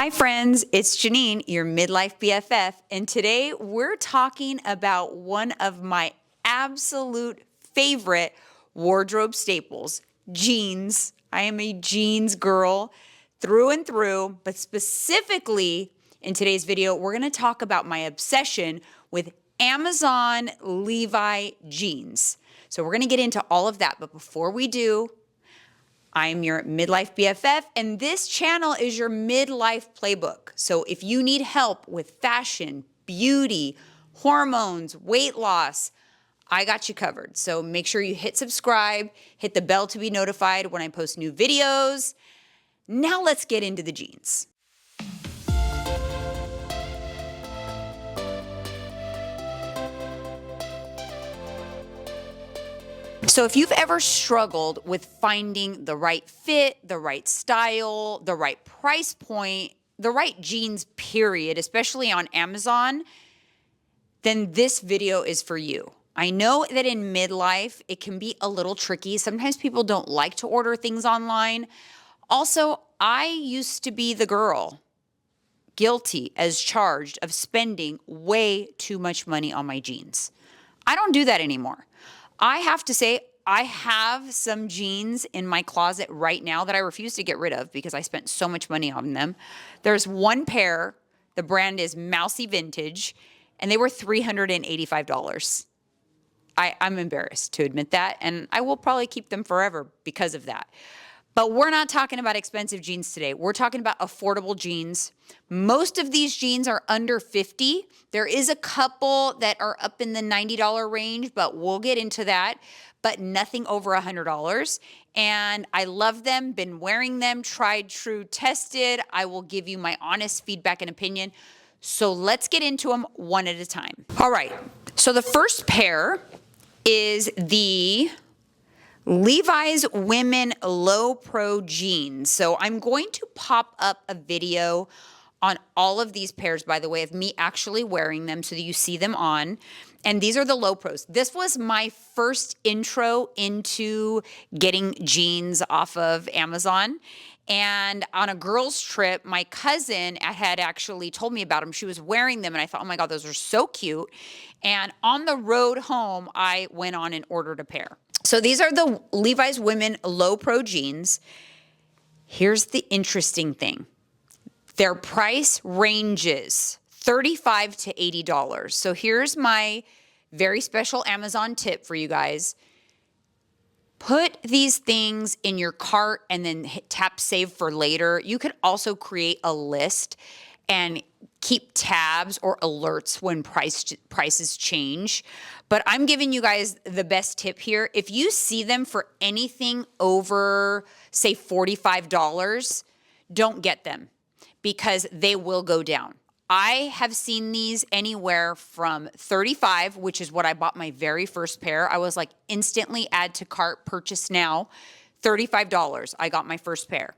Hi friends, it's Jeanine, your midlife BFF, and today we're talking about one of my absolute favorite wardrobe staples, jeans. I am a jeans girl through and through, but specifically in today's video, we're gonna talk about my obsession with Amazon Levi jeans. So we're gonna get into all of that, but before we do, I'm your midlife BFF, and this channel is your midlife playbook. So if you need help with fashion, beauty, hormones, weight loss, I got you covered. So make sure you hit subscribe, hit the bell to be notified when I post new videos. Now let's get into the jeans. So if you've ever struggled with finding the right fit, the right style, the right price point, the right jeans, period, especially on Amazon, then this video is for you. I know that in midlife, it can be a little tricky. Sometimes people don't like to order things online. Also, I used to be the girl guilty as charged of spending way too much money on my jeans. I don't do that anymore. I have to say, I have some jeans in my closet right now that I refuse to get rid of because I spent so much money on them. There's one pair, the brand is Mousy Vintage, and they were $385. I'm embarrassed to admit that, and I will probably keep them forever because of that. But we're not talking about expensive jeans today. We're talking about affordable jeans. Most of these jeans are under $50. There is a couple that are up in the $90 range, but we'll get into that. But nothing over $100. And I love them, been wearing them, tried, true, tested. I will give you my honest feedback and opinion. So let's get into them one at a time. All right, so the first pair is the Levi's Women Low Pro Jeans. So I'm going to pop up a video on all of these pairs, by the way, of me actually wearing them so that you see them on. And these are the low pros. This was my first intro into getting jeans off of Amazon. And on a girls' trip, my cousin had actually told me about them. She was wearing them, and I thought, oh my God, those are so cute. And on the road home, I went on and ordered a pair. So these are the Levi's Women Low Pro Jeans. Here's the interesting thing. Their price ranges $35 to $80. So here's my very special Amazon tip for you guys. Put these things in your cart and then tap save for later. You could also create a list and keep tabs or alerts when prices change. But I'm giving you guys the best tip here. If you see them for anything over, say, $45, don't get them because they will go down. I have seen these anywhere from $35, which is what I bought my very first pair. I was like, instantly add to cart, purchase now, $35. I got my first pair.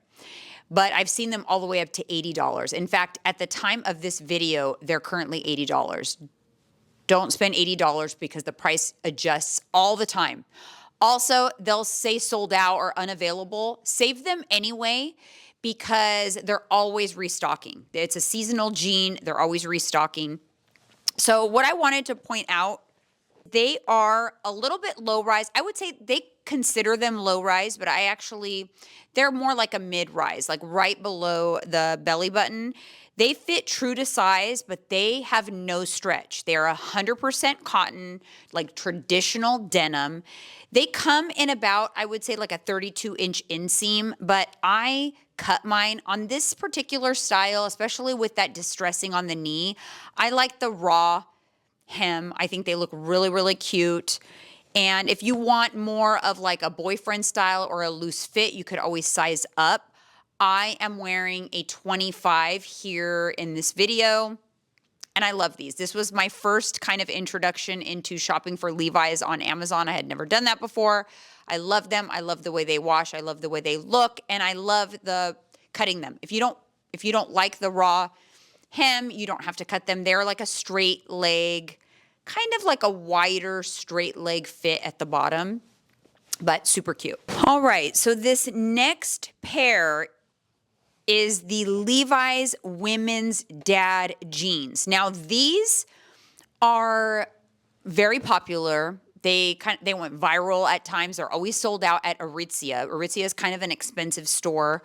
But I've seen them all the way up to $80. In fact, at the time of this video, they're currently $80. Don't spend $80 because the price adjusts all the time. Also, they'll say sold out or unavailable. Save them anyway because they're always restocking. It's a seasonal jean. They're always restocking. So what I wanted to point out, they are a little bit low rise. I would say they consider them low rise, but they're more like a mid rise, like right below the belly button. They fit true to size, but they have no stretch. They're 100% cotton, like traditional denim. They come in about, I would say, like a 32-inch inseam, but I cut mine on this particular style, especially with that distressing on the knee. I like the raw hem. I think they look really, really cute. And if you want more of like a boyfriend style or a loose fit, you could always size up. I am wearing a 25 here in this video, and I love these. This was my first kind of introduction into shopping for Levi's on Amazon. I had never done that before. I love them. I love the way they wash. I love the way they look, and I love the cutting them. If you don't like the raw hem, you don't have to cut them. They're like a straight leg, kind of like a wider straight leg fit at the bottom, but super cute. All right, so this next pair is the Levi's women's dad jeans. Now these are very popular. They went viral at times. They're always sold out at Aritzia. Aritzia is kind of an expensive store.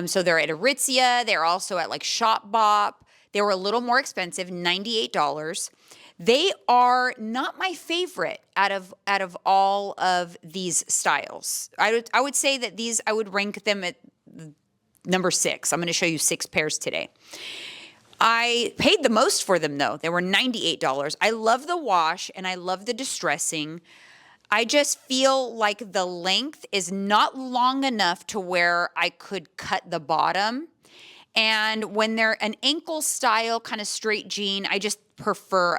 So they're at Aritzia. They're also at like Shop Bop. They were a little more expensive, $98. They are not my favorite out of all of these styles. I would say that these, I would rank them at number 6. I'm going to show you 6 pairs today. I paid the most for them though. They were $98. I love the wash and I love the distressing. I just feel like the length is not long enough to where I could cut the bottom. And when they're an ankle style kind of straight jean, I just prefer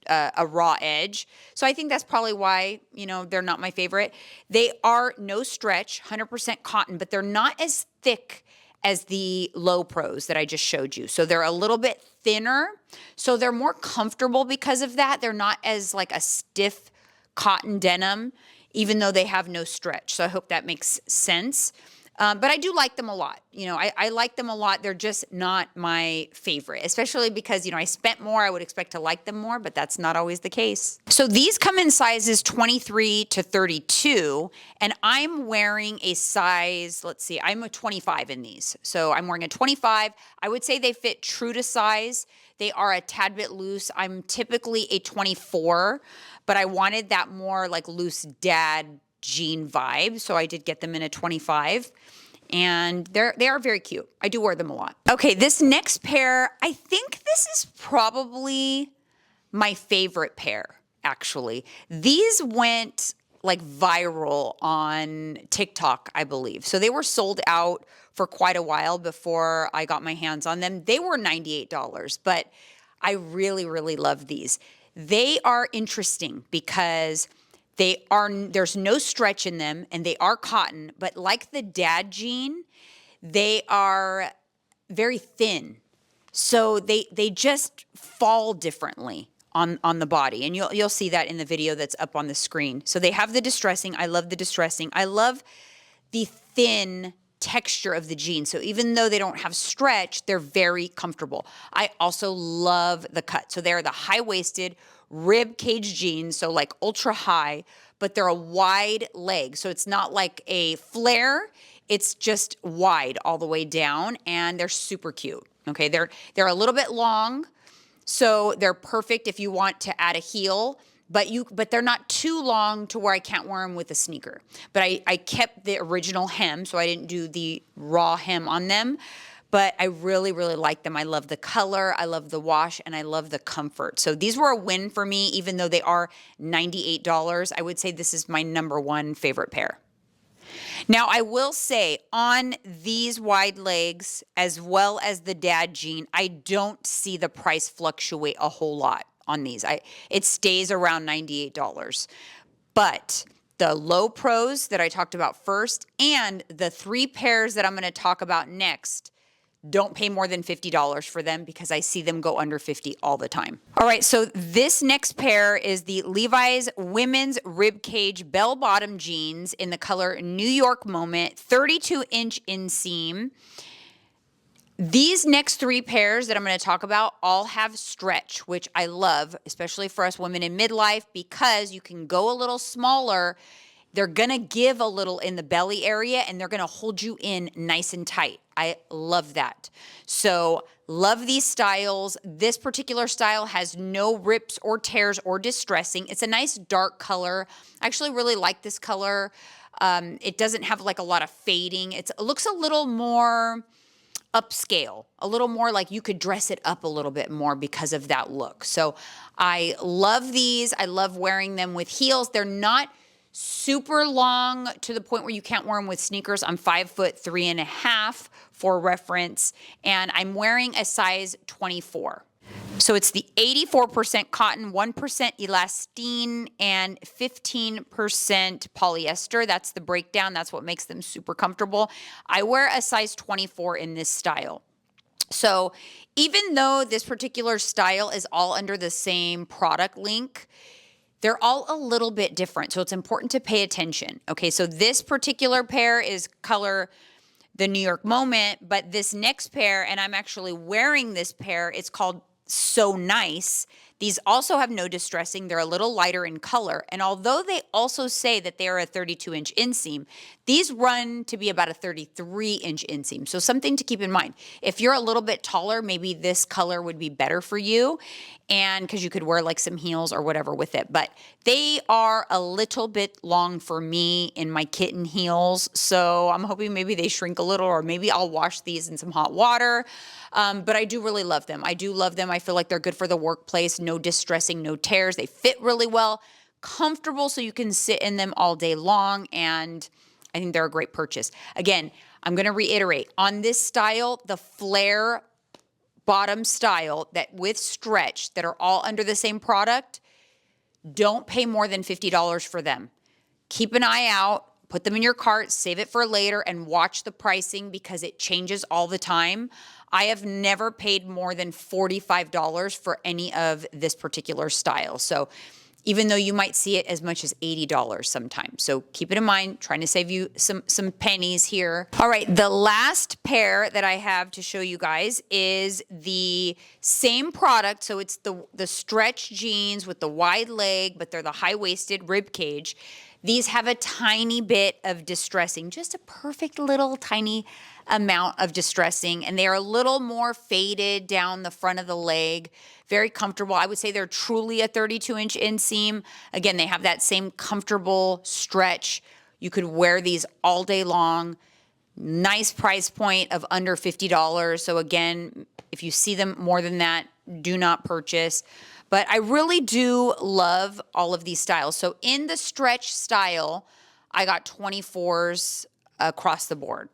a raw edge. So I think that's probably why, they're not my favorite. They are no stretch, 100% cotton, but they're not as thick as the low pros that I just showed you. So they're a little bit thinner. So they're more comfortable because of that. They're not as like a stiff cotton denim, even though they have no stretch. So I hope that makes sense. But I do like them a lot. I like them a lot. They're just not my favorite, especially because, I spent more. I would expect to like them more, but that's not always the case. So these come in sizes 23 to 32, and I'm wearing a size, let's see, I'm a 25 in these. So I'm wearing a 25. I would say they fit true to size. They are a tad bit loose. I'm typically a 24, but I wanted that more like loose dad jean vibe, so I did get them in a 25, and they are very cute. I do wear them a lot. Okay, this next pair, I think this is probably my favorite pair, actually. These went like viral on TikTok, I believe. So they were sold out for quite a while before I got my hands on them. They were $98, but I really love these. They are interesting because there's no stretch in them and they are cotton, but like the dad jean, they are very thin. So they just fall differently on the body. And you'll see that in the video that's up on the screen. So they have the distressing. I love the distressing. I love the thin texture of the jeans. So even though they don't have stretch, they're very comfortable. I also love the cut. So they're the high-waisted rib cage jeans, so like ultra high, but they're a wide leg. So it's not like a flare, it's just wide all the way down, and they're super cute. Okay, they're a little bit long, so they're perfect if you want to add a heel, but they're not too long to where I can't wear them with a sneaker. But I kept the original hem, so I didn't do the raw hem on them. But I really like them. I love the color, I love the wash, and I love the comfort. So these were a win for me, even though they are $98. I would say this is my number 1 favorite pair. Now, I will say on these wide legs, as well as the dad jean, I don't see the price fluctuate a whole lot on these. It stays around $98. But the low pros that I talked about first and the 3 pairs that I'm going to talk about next, don't pay more than $50 for them because I see them go under $50 all the time. All right, so this next pair is the Levi's women's ribcage bell-bottom jeans in the color New York Moment, 32-inch inseam. These next 3 pairs that I'm going to talk about all have stretch, which I love, especially for us women in midlife, because you can go a little smaller. They're going to give a little in the belly area, and they're going to hold you in nice and tight. I love that. So love these styles. This particular style has no rips or tears or distressing. It's a nice dark color. I actually really like this color. It doesn't have like a lot of fading. It looks a little more upscale, a little more like you could dress it up a little bit more because of that look. So I love these. I love wearing them with heels. They're not super long to the point where you can't wear them with sneakers. I'm 5'3.5" for reference, and I'm wearing a size 24. So it's the 84% cotton, 1% elastine, and 15% polyester. That's the breakdown. That's what makes them super comfortable. I wear a size 24 in this style. So even though this particular style is all under the same product link, they're all a little bit different, so it's important to pay attention. Okay, so this particular pair is color the New York moment, but this next pair, and I'm actually wearing this pair, it's called So Nice. These also have no distressing. They're a little lighter in color. And although they also say that they are a 32-inch inseam, these run to be about a 33-inch inseam. So something to keep in mind. If you're a little bit taller, maybe this color would be better for you, and because you could wear like some heels or whatever with it. But they are a little bit long for me in my kitten heels. So I'm hoping maybe they shrink a little, or maybe I'll wash these in some hot water. But I do really love them. I do love them. I feel like they're good for the workplace. No distressing, no tears. They fit really well, comfortable, so you can sit in them all day long. And I think they're a great purchase. Again, I'm going to reiterate on this style, the flare bottom style that with stretch that are all under the same product, don't pay more than $50 for them. Keep an eye out, put them in your cart, save it for later, and watch the pricing because it changes all the time. I have never paid more than $45 for any of this particular style. So even though you might see it as much as $80 sometimes. So keep it in mind, trying to save you some pennies here. All right, the last pair that I have to show you guys is the same product. So it's the stretch jeans with the wide leg, but they're the high-waisted rib cage. These have a tiny bit of distressing, just a perfect little tiny amount of distressing, and they are a little more faded down the front of the leg. Very comfortable. I would say they're truly a 32-inch inseam. Again, they have that same comfortable stretch. You could wear these all day long. Nice price point of under $50. So again, if you see them more than that, do not purchase. But I really do love all of these styles. So in the stretch style, I got 24s across the board.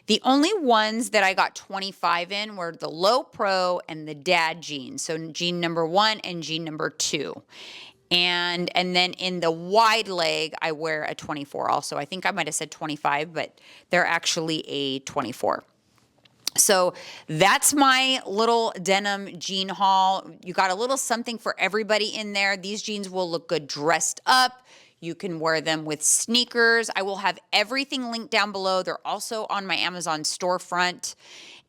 The only ones that I got 25 in were the low pro and the dad jeans. So jean number 1 and jean number 2. And then in the wide leg, I wear a 24 also. I think I might have said 25, but they're actually a 24. So that's my little denim jean haul. You got a little something for everybody in there. These jeans will look good dressed up. You can wear them with sneakers. I will have everything linked down below. They're also on my Amazon storefront.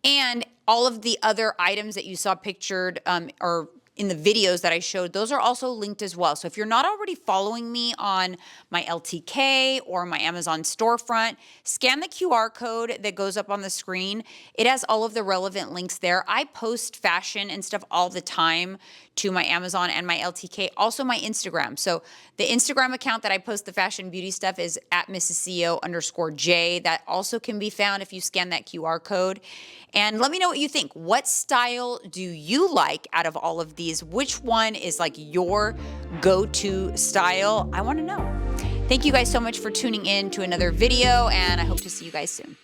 And all of the other items that you saw pictured or in the videos that I showed, those are also linked as well. So if you're not already following me on my LTK or my Amazon storefront, scan the QR code that goes up on the screen. It has all of the relevant links there. I post fashion and stuff all the time to my Amazon and my LTK, also my Instagram. So the Instagram account that I post the fashion beauty stuff is at MRSCEOJ. That also can be found if you scan that QR code. And let me know what you think. What style do you like out of all of these? Which one is like your go-to style? I want to know. Thank you guys so much for tuning in to another video, and I hope to see you guys soon.